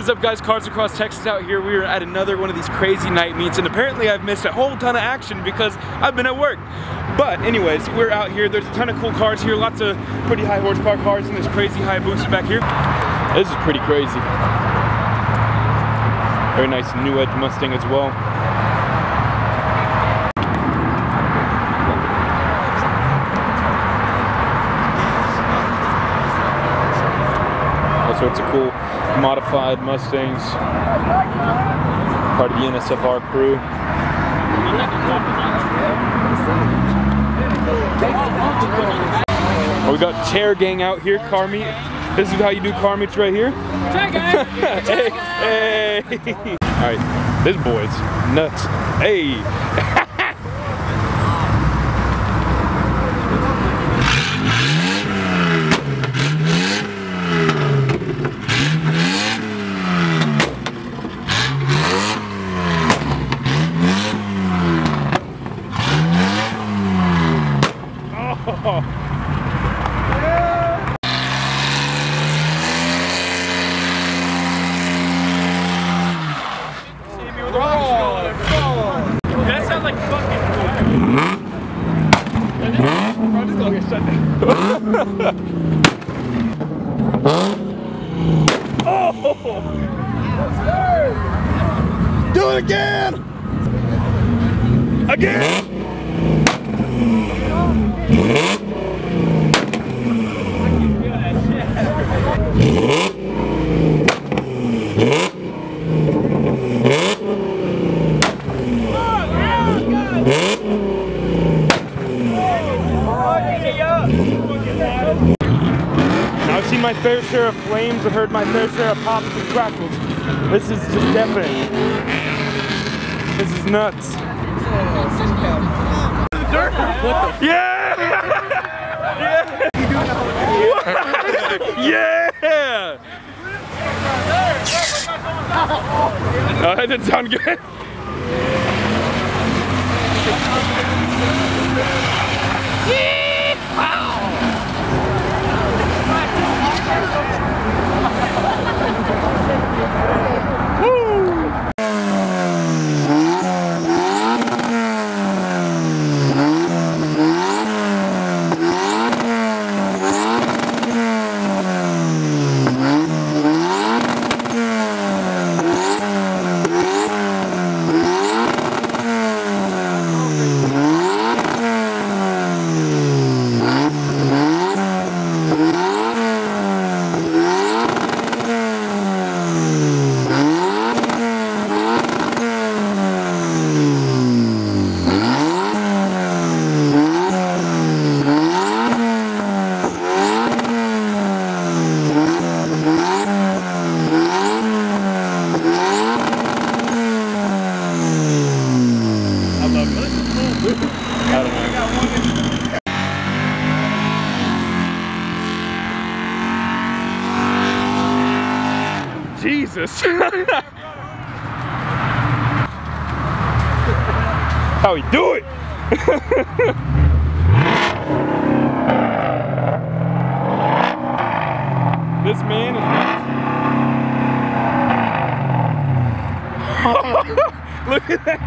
What is up, guys? Cars Across Texas out here. We are at another one of these crazy night meets, and apparently I've missed a whole ton of action because I've been at work. But anyways, we're out here. There's a ton of cool cars here, lots of pretty high horsepower cars, and this crazy Hayabusa back here. This is pretty crazy. Very nice new Edge Mustang as well. All sorts of cool modified Mustangs, part of the NSFR crew. Oh, we got Chair Gang out here, car meet. This is how you do car meets right here. Hey, hey. All right, this boy's nuts. Hey. That sounds like fucking I'm just gonna get shut down. Oh! Do it again! Again! I've seen my fair share of flames, I've heard my fair share of pops and crackles. This is just deafening. This is nuts. Yeah! Yeah! Yeah! Oh, that didn't sound good. Jesus. How we do it? This man is look at that.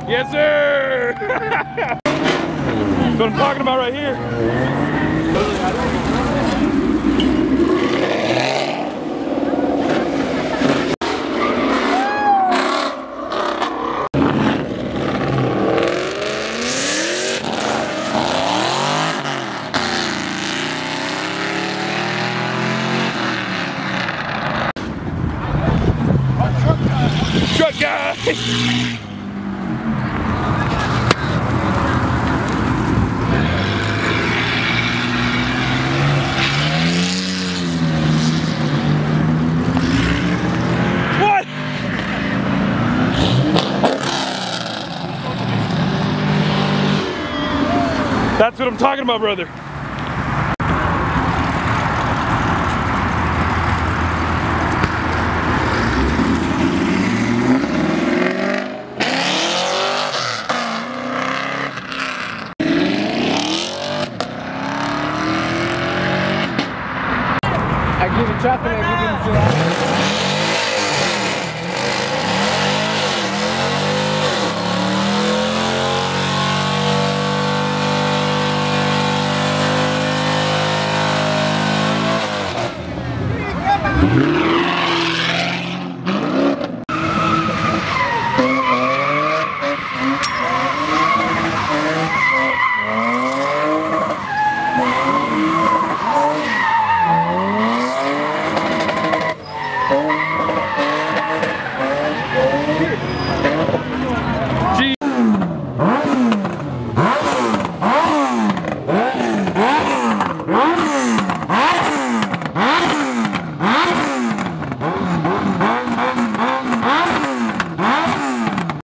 Yes, sir! That's what I'm talking about right here. Truck guy! That's what I'm talking about, brother. I give it chocolate, I give it gelato.